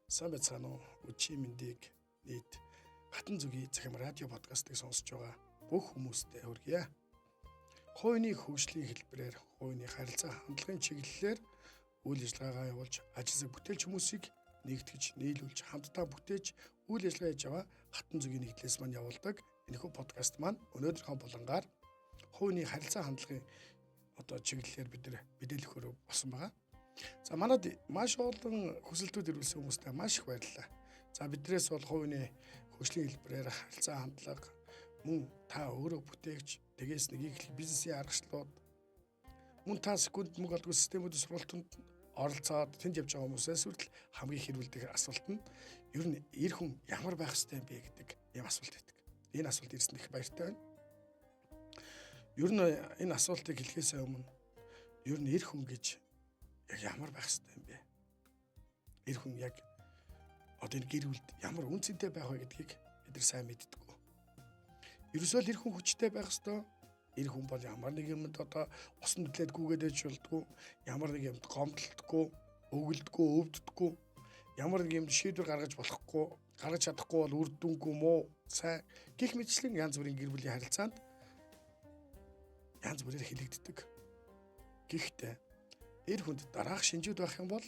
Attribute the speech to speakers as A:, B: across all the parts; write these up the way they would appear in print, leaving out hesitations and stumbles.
A: Сайн байцгаана уу? Өчийн мэндийг нийт хатан зүгийн захим радио подкастыг сонсож байгаа бүх хүмүүстээ хүргье. Хувийн хөгжлийн хэлбэрээр хувийн харилцаа хандлагын чиглэлээр үйл ажиллагаагаа явуулж ажил бүтээлч хүмүүсийг нэгтгэж, нийлүүлж, хамтдаа бүтээж үйл ажиллагаа хийж байгаа хатан зүгийн нэгдлээс маань явуулдаг энэхүү подкаст маань өнөөдрийнхөө булангаар хувийн харилцаа хандлагын чиглэлээр бид мэдээлэл өгөх болсон байгаа. За манад маш олон хүсэлтүүд ирүүлсэн хүмүүстээ маш их баярлалаа. За биднээс бол хувийн хөгжлийн хэлбэрээр харилцаа хандлага мөн та өөрөө бүтээгч тэгээс нэгийг бизнесийн аргачлалууд мөн та секунд мөнгө олдгоо системүүдийн сургалтанд оролцоод тэнд явж байгаа хүмүүсээс хүртэл хамгийн хэрүүлдэг асуулт нь ер нь эр хүн ямар байх ёстой юм бэ гэдэг ийм асуулт байдаг. Энэ асуулт ирсэн их баяртай байна. Ер нь энэ асуултыг хэлэхээс өмнө ер нь эр хүн гэж яг ямар байх ёстой юм бэ? Эр хүн яг энэ гэр бүлд ямар үнцэнтэй байх вэ гэдгийг бид нар сайн мэддэггүй. Ерөөсөө л эр хүн хүчтэй байх ёстой. Эр хүн бол ямар нэг юмд усан нүдлээд гүгээд ээж болдгоо, ямар нэг юмд гомдлдоггүй, өгөлдөггүй, өвддөггүй, ямар нэг юмд шийдвэр гаргаж чадахгүй бол үр дүнгүй муу, сайн гих мэтчлэн янз бүрийн гэр бүлийн харилцаанд янз бүрээр хилэгддэг. Гэхдээ эр хүнд дараах шинжүүд байх юм бол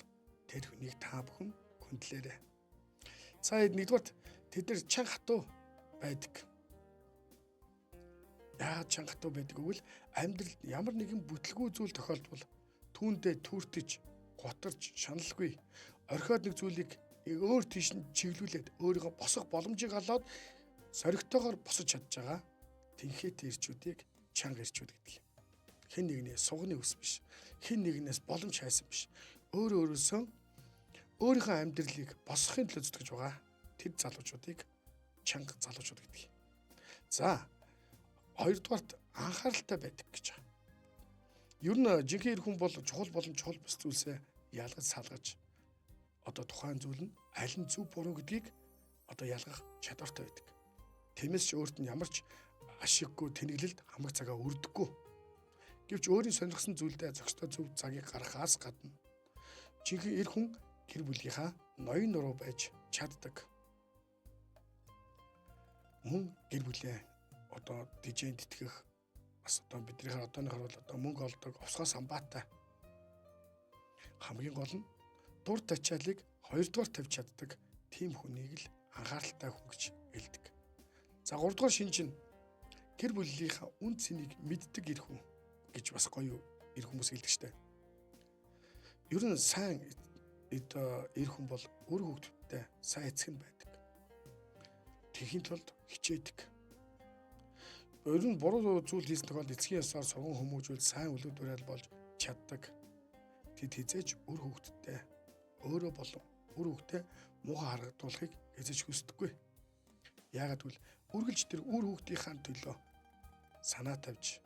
A: тэр хүнийг та бүхэн хүндлээрэй. За нэгдүгээр тэд нар чанга хатуу байдаг. Яагаад чанга хатуу байдаг гэвэл амьдрал ямар нэгэн бүтлгүй зүйл тохиолдвол түүндээ түртэж, гутарж, шаналгүй орхиод нэг зүйлийг өөр тийш нь чиглүүлээд өөрийнхөө босох боломжийг олоод соригтойгоор босож чадж байгаа тэнхээтэй ирчүүдийг чанга ирчүүд гэдэг юм. Хэн нэгнээс сугны ус биш. Хэн нэгнээс боломж хайсан биш. Өөрөөсөө өөрийнхөө амьдралыг босгохын төлөө зүтгэж байгаа тэр залуучуудыг чанга залуучууд гэдэг. За хоёрдугаарт анхааралтай байдаг гэж байна. Ер нь жинхэнэ эр хүн бол чухал болон чухал бус зүйлсээ ялгаж салгаж тухайн зүйл нь аль нь зөв буруу гэдгийг ялгах чадвартай байдаг. Тиймээс ч өөрт нь ямар ч ашиггүй тэнэглэлд хамаг цагаа өрдөггүй. Гэвч өөрийн сонирхсан зүйлдээ зохистой зөв цагийг гаргахаас гадна жинхэнэ эр хүн гэр бүлийнхаа ноён нуруу байж чаддаг. Мөн гэр бүлээ дижэйн тэтгэх бас биднийхээ одооныхоор бол мөнгө олдог овсгоо самбаатай. Хамгийн гол нь дур тачаалыг хоёрдугаар тавьж чаддаг тийм хүнийг л анхааралтай хүн гэж хэлдэг. За гуравдугаар шинж нь гэр бүлийнхаа үн цэнийг мэддэг эр хүн гэж бас гоё эр хүмүүс хэлдэг штэ. Ер нь сайн эр хүн бол үр хөвгтдээ сайн эцэг нь байдаг. Тэхийн тулд хичээдэг. Ер нь буруу зүйл хийсэн тохиолдолд эцгийн ёсоор сурган хүмүүжүүл сайн үлгэр дуурайл болж чаддаг. Тэд хизээж үр хөвгтдээ өөрөө болон үр хөвгтдээ муухай харагдуулахыг хизээж хүсдэггүй. Яагаад гэвэл үргэлж тэр үр хөвгтийнхаа төлөө санаа тавьж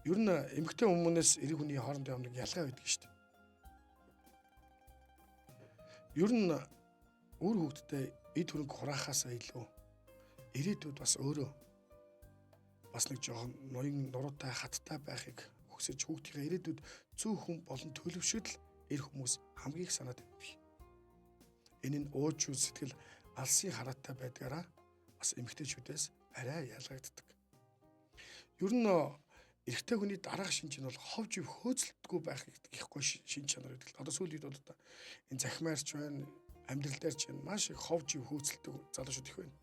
A: ер нь эмэгтэй хүмүүнээс эр хүний хоорондын амнаг ялгаа байдаг шүү дээ. Ер нь үр хөвгтдээ эд хөрөнгө хураахаасаа илүү ирээдүйд бас өөрөө бас нэг жоохон ноён нуруутай хаттай байхыг хүсэж хүүхдийнхээ ирээдүйд зөв хүн болон төлөвшөдөл эр хүмүүс хамгийн их санаа тавьдаг. Энэ нь ууж сэтгэл алсын хараатай байдгаараа бас эмэгтэйчүүдээс арай ялгагддаг. Ер нь эрэгтэй хүний дараах шинж нь бол ховж ив хөөцөлдөггүй байх гэхгүй шинж чанар гэдэг. Сүүлийн үед бол энэ захимаарч байна, амьдрал дээр ч маш их ховж ив хөөцөлдөг залуучууд их байна.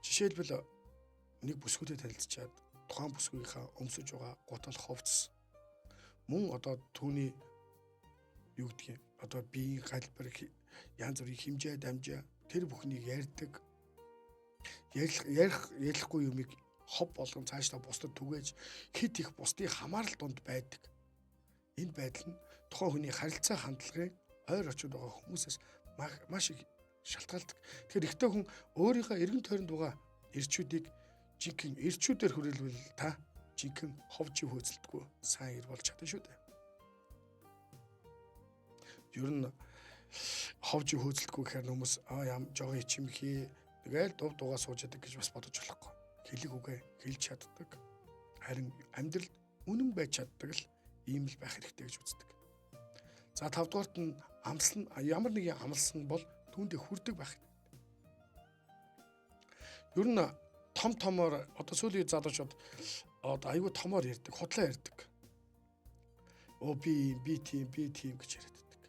A: Жишээлбэл нэг бүсгүүдэд танилцчаад тухайн бүсгүйнхаа өмсөж байгаа гутал ховц мөн түүний биеийн галбар янз бүрийн хэмжээ дамжаа тэр бүхнийг ярьдаг. Ярихгүй юмыг хов болгон цаашдаа бусдад түгээж хит их бусдын хамаарал донд байдаг. Энэ байдал нь тухайн хүний харилцаа хандлагын ойр очиод байгаа хүмүүсээс маш их шалтгаалдаг. Тэгэхээр ихтэй хүн өөрийнхөө эргэн тойронд байгаа эрчүүдийг жинхэнэ эрчүүдээр хүрээлвэл та жинхэнэ ховж хөөцөлдөггүй сайн ир болж чадна шүү дээ. Ер нь ховж хөөцөлдөггүй гэхээр хүмүүс жоохон ичимхий тэгэл дув дугаа сууж яадаг гэж бас бодож болохгүй. Хэлэг үгээ хэлж чаддаг. Харин амьдрал үнэн байж чаддаг л ийм л байх хэрэгтэй гэж үздэг. За 5 дугаарт нь амлсан ямар нэгэн амлсан бол түүндээ хүрдэг байх. Ер нь томоор одоо сүүлийн залуучууд одоо айгүй томоор ярьдаг, худлаа ярьдаг. Би тийм гэж яриаддаг.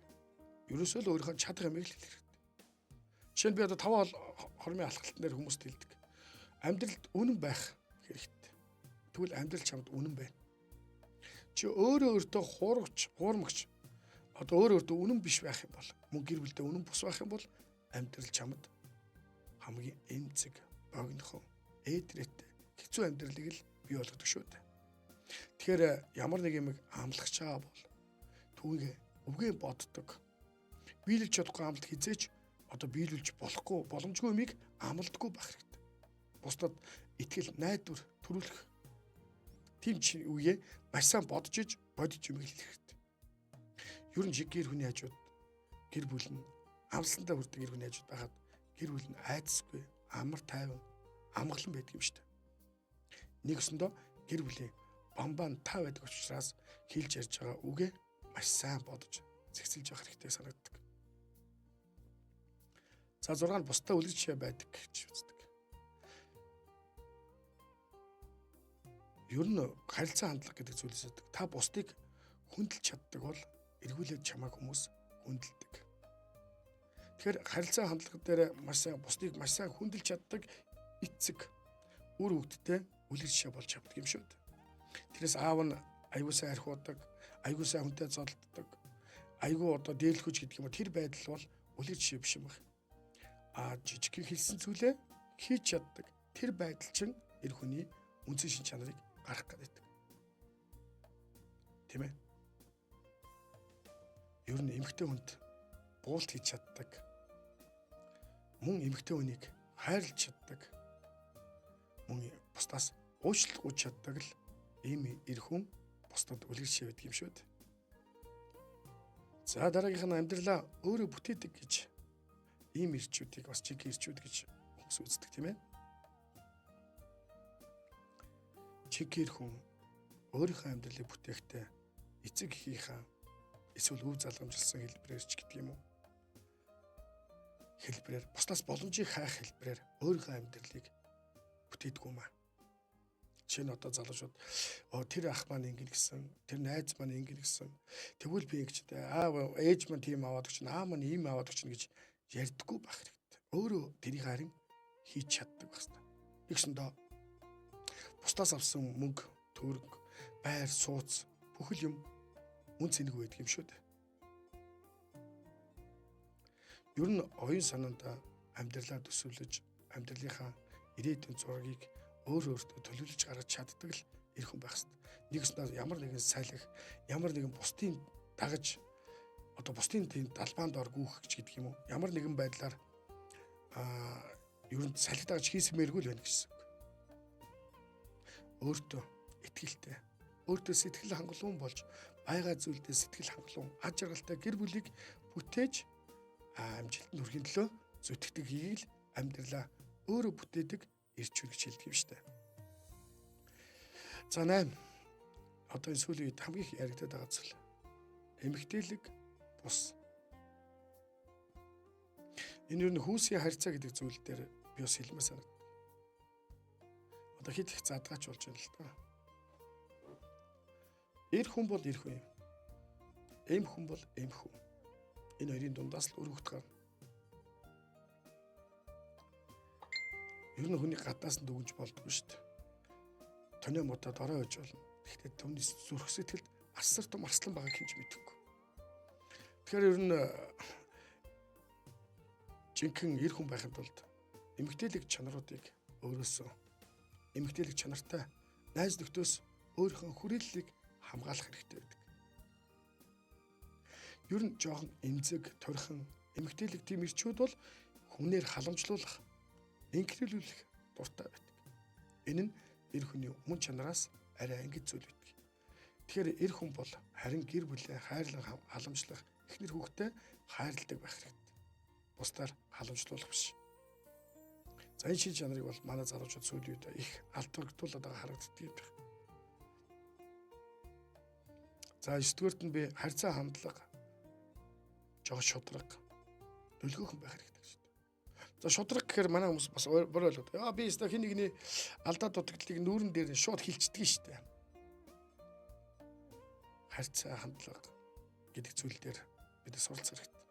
A: Ерөөсөө л өөрийнхөө чадах юмыг л хэлэх хэрэгтэй. Жишээ нь би одоо 5 хормын алхалтан дээр хүмүүст хэлдэг. Амьдралд үнэн байх хэрэгтэй. Тэгвэл амьдрал чамд үнэн байна. Чи өөртөө хуурмагч одоо өөртөө үнэн биш байх юм бол мөн гэр бүлдээ үнэн бус байх юм бол амьдрал чамд хамгийн эмзэг, богинохон, ээдрээтэй хэцүү амьдралыг л бий болгодог шүү дээ. Тэгэхээр ямар нэг юм амлах чаа бол түүнийг өвгөө боддог. Биелүүлж чадахгүй амлалт хизээч одоо биелүүлж болохгүй боломжгүй юмыг амлдаггүй байх хэрэгтэй. Бусдад итгэл найдвар төрүүлэх тийм үеэ маш сайн бодож иж бодож юм хэлэх хэрэгтэй. Ер нь гэр хүний хажууд гэр бүл нь амлсандаа хүрдэг гэр хүний хажууд байхад гэр бүл нь айдасгүй амар тайван амгалан байдаг юм шүү дээ. Нэгсэндөө гэр бүлийн бамбан тав байдаг учраас хэлж ярьж байгаа үгээ маш сайн бодож зэгцэлж явах хэрэгтэй санагддаг. За 6 нь бусдаа үлгэж байдаг гэж үздэг. Ер нь харилцаа хандлага гэдэг зүйлээс үүдэг. Та бусдыг хүндэлж чаддаг бол эргүүлээд чамайг хүмүүс хүндэлдэг. Тэгэхээр харилцаа хандлага дээр маш сайн бусдыг маш сайн хүндэлж чаддаг эцэг үр хөвгтдээ үлгэж болж чаддаг юм шүү дээ. Тэрээс аав нь аягүй сайн архиудаг, аягүй сайн хүнтэй зодтолдог, аягүй одоо дээрлэхүүч гэдэг юм. Тэр байдал бол үлгэж жишээ биш юм байна. Жижиг хэлсэн зүйлээ хийж чаддаг. Тэр байдал чинь эр хүний үндсэн шин чанарыг гарах гэдэг. Тийм ээ. Ер нь эмэгтэй хүнд буулт хийж чаддаг. Мөн эмэгтэй хүнийг хайрлаж чаддаг. Мөн бусдаас уучлалт гуйж чаддаг л ийм эр хүн бусдад үлгэр жишээ байдаг юм шүү дээ. За дараагийнх нь амьдралаа өөрөө бүтээдэг гэж ийм ирчүүдийг бас чиг ирчүүд гэж хүмүүс үздэг тийм ээ. Чигэр хүн өөрийнхөө амьдралыг бүтээхдээ эцэг эхийнхээ эсвэл өв залгамжилсан хэлбэрээр ч гэдэг юм уу. Хэлбэрээр бусдаас боломжийг хайх хэлбэрээр өөрийнхөө амьдралыг бүтээдэг юм аа. Жишээ нь одоо залуучууд тэр ах маань ингэн гэсэн, тэр найз маань ингэн гэсэн. Тэгвэл би ингэжтэй ээж маань тийм аваад өгч, аа маань ийм аваад өгч гэж ярьдаггүй байх хэрэгтэй. Өөрөө тэрийг харин хийж чаддаг байх хэрэгтэй. Тэгсэндээ бусдаас авсан мөнгө, төгрөг, байр, сууц бүхэл юм үн цэнэг байдаг юм шүү дээ. Ер нь оюун санаанд амьдралаа төсөөлөж, амьдралынхаа ирээдүйн зургийг өөртөө төлөвлөж гаргаж чаддаг л эр хүн байх хэрэгтэй. Нэгснээр ямар нэгэн салхи, ямар нэгэн бусдын дагаж одоо бусдын тийм далбаанд ор гүөх гэдэг юм уу? Ямар нэгэн байдлаар ер нь салхи дагаж хийсмээргүй л байна гэсэн. Өөртөө итгэлтэй, өөртөө сэтгэл хангалуун болж, байгаль зүйлдээ сэтгэл хангалуун, аж аргалтай гэр бүлийг бүтээж амжилтанд хүрэхин төлөө зүтгэдэг хийгээл амьдралаа өөрөө бүтээдэг ирчүүд гэж хэлдэг юм шүү дээ. За 8. Одоо энэ сүүлийн үед хамгийн их яригдаад байгаа зүйл. Эмэгтэйлэг бус. Энэ юу н хүүсийн харьцаа гэдэг зүйл дээр би бас хэлмээр санагдав. Одоо хэд их задгаач болж байна л та. Эр хүн бол эр хүн юм. Эм хүн бол эм хүн. Энэ хоёрын дундаас л өргөхт гарна. Ер нь хүний гаднаас нь дүгнж болдгоо шүү дээ. Тонио мотод орой хож болно. Гэхдээ түүний зүрх сэтгэлд асар том арслан байгааг хинж мэдэхгүй. Тэгэхээр ер нь жинхэнэ эр хүн байхын тулд эмэгтэйлэг чанаруудыг өөрөөсөө эмэгтэйлэг чанартай найз нөхдөс өөрийнхөө хүрээллийг хамгаалах хэрэгтэй байдаг. Ер нь жоохон эмзэг, торхон эмэгтэйлэг тийм ирчүүд бол хүнээр халамжлуулах, инкрүүлүүлэх дуртай байдаг. Энэ нь эр хүний мөн чанараас арай ангид зүйл байдаг. Тэгэхээр эр хүн бол харин гэр бүлээ хайрлан халамжлах, эхнэр хүүхдээ хайрладаг байх хэрэгтэй. Бусдаар халамжлуулах биш. За энэ шил чанарыг бол манай залуучууд сүүлийн үед их алдвагдуулаад байгаа харагддаг юм байна. За 9-р нь би харьцаа хандлага жоо шудраг нөлгөөхөн байх хэрэгтэй шүү дээ. За шудраг гэхээр манай хүмүүс бас бүр ойлгоод би өөртөө хин нэгний алдаа дутагдлыг нүүрэн дээр нь шууд хилчдэг шүү дээ. Харьцаа хандлага гэдэг зүйл дээр бид суралцах хэрэгтэй.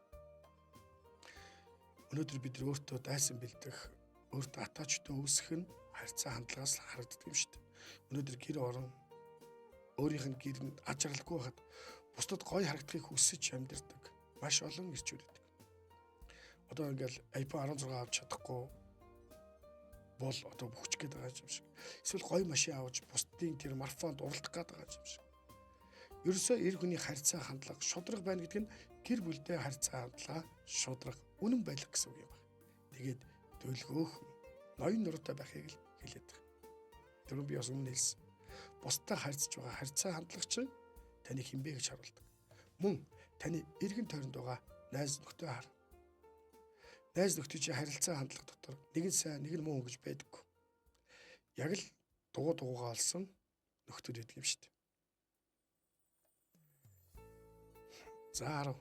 A: Өнөөдөр бид өөртөө дайсан бэлдэх, өөртөө атаачтай үүсэх нь харьцаа хандлагаас харагддаг юм шүү дээ. Өнөөдөр гэр орон өөрийнх нь гэр нь аж аргалгүй байхад бусдад гоё харагдахыг хүсэж амьдэрдэг маш олон ирчүүд байдаг. Одоо ингээл iPhone 16 авч чадахгүй бол одоо бүхч гээд байгаа юм шиг. Эсвэл гоё машин авч бусдын тэр марафонд уралдах гээд байгаа юм шиг. Ерөөсөө эр хүний харьцаа хандлага шудраг байна гэдэг нь гэр бүлдээ харьцаа хандлага шудраг үнэн байлга гэсэн үг юм байна. Тэгээд төлгөөх ноён нуруутай байхыг л хэлээд байгаа. Түрүүн би бас өмнө хэлсэн. Бусдаа харьцаж байгаа харьцаа хандлага чинь таны хинбэ гэж харуулдаг. Мөн таны эргэн тойронд байгаа найз нөхдөд хар. Найз нөхдөж харилцаа хандлага дотор нэг нь сайн, нэг нь муу гэж байдаггүй. Яг л дугуугаа олсон нөхдөд байдаг юм шүү дээ. За 10.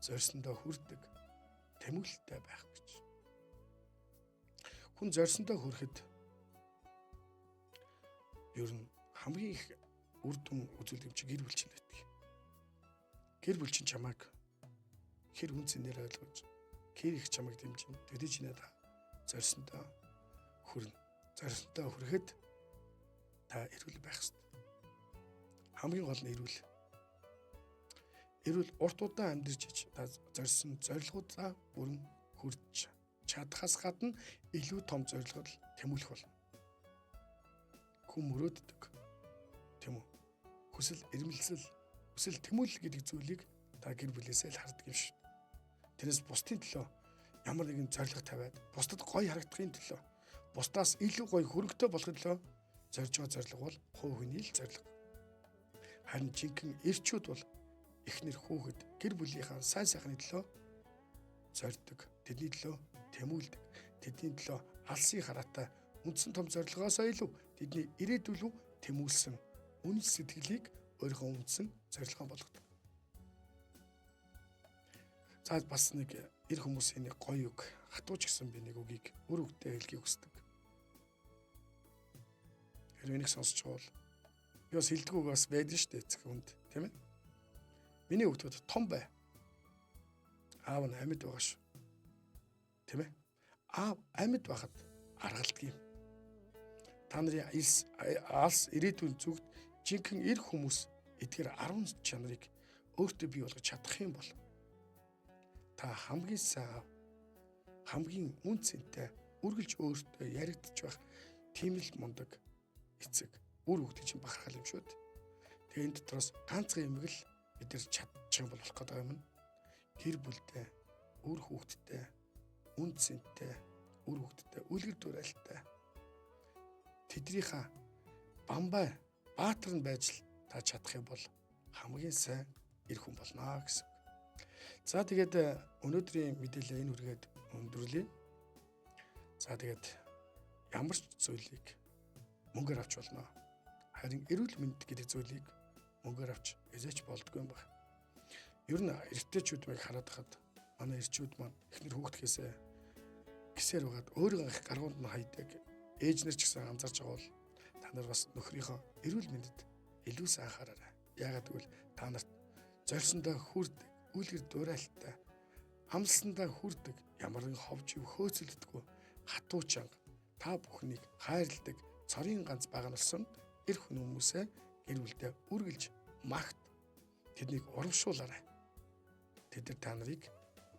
A: Зорьсондоо хүрдэг тэмүүлэлтэй байх гэж. Хүн зорьсондоо хүрэхэд ер нь хамгийн их үр дүн үзүүлдэг чинь гэр бүл чинь байдаг. Гэр бүл чинь чамайг хэр үнцнээр ойлгож, хэр их чамайг дэмжин төдий чинээ та зорьсондоо хүрнэ. Зорьсондоо хүрэхэд та эрүүл байх хэрэгтэй. Хамгийн гол нь эрүүл. Эрүүл урт удаан амьдарч ич та зорьсон зорилгуудаа бүрэн хүрч чадхаас гадна илүү том зорилгод тэмүүлэх болно. Хүн мөрөөддөг. Тийм үү? Хүсэл эрмэлзэл, хүсэл тэмүүлэл гэдэг зүйлийг та гэр бүлээсээ л хардаг юм шүү. Тэрнээс бусдын төлөө ямар нэгэн зорилго тавиад, бусдад гоё харагдахын төлөө, бусдаас илүү гоё хөрөнгөтэй болохын төлөө зорж байгаа зорилго бол хувь хүний л зорилго. Харин жинхэнэ эрчүүд бол эхнэр хүүхэд гэр бүлийнхаа сайн сайхны төлөө зорддог, тэдний төлөө тэмүүлдэг, тэдний төлөө алсын хараатай үндсэн том зорилгоосоо илүү тэдний ирээдүйн тэмүүлсэн үнэ сэтгэлийг өөрийнхөө үндсэн зорилгоо болгодог. За бас нэг эр хүмүүсийн нэг гоё үг, хатууч гэсэн би нэг үгийг өөр үгтэй хэлхийг хүсдэг. Тэр энийг сонсч бол би бас хэлдэг үг бас байдаг шүү дээ эцэг хүнд, тийм ээ? Миний хүүхдүүд том бай. Аав нь амьд байгаа шүү. Тийм ээ? Аав амьд байхад аргалдаг юм. Та нарын алс ирээдүйн зүгт жинхэнэ эр хүмүүс эдгээр 10 чанарыг өөртөө бий болгож чадах юм бол та хамгийн сайн, хамгийн үн цэнтэй, үргэлж өөртөө яригдчих байх тийм л мундаг эцэг үр хүүхдээ чинь бахархал юм шүү дээ. Тэгээ энэ дотроос ганцхан юм л бид нар чадчих болох гэдэг юм. Гэр бүлтэй, үр хүүхэдтэй, үн цэнтэй, үр хүүхэдтэй, үлгэр дуурайлтай. Тэднийхээ бамбай, баатар нь байж л та чадах юм бол хамгийн сайн эр хүн болно гэсэн. За тэгээд өнөөдрийн мэдээлэл энэ үргээд өндөрлөе. За тэгээд ямар ч зүйлийг мөнгөөр авч болно. Харин эрүүл мэнд гэдэг зүйлийг мөнгөөр авч эзэж болдгүй юм байна. Ер нь эрэгтэйчүүд байг хараад хахад манай эрчүүд маань эхнэр хүүхдгээсээ гисээр угаад өөрийгөө их гаргуунд нь хайдаг. Ээж нар ч гэсэн анзаарч байгаа бол та нар бас нөхрийнхөө эрүүл мэндэд илүү сайн анхаараарай. Яагаад гэвэл та нарт зорьсондоо хүрдэг, үлгэр дуурайлттай, амлсандаа хүрдэг, ямар нэгэн ховж хөөцөлддөггүй хатуу чанга та бүхнийг хайрладаг цорын ганц багнарсан эр хүн хүмүүсээ гэр бүлдээ үргэлж магт тэднийг урамшуулаарай. Тэд нар та нарыг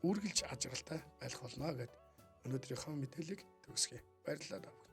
A: үргэлж ажралтай байх болно гэд өнөөдрийнхөө мэдээллийг төгсгье. Баярлалаа.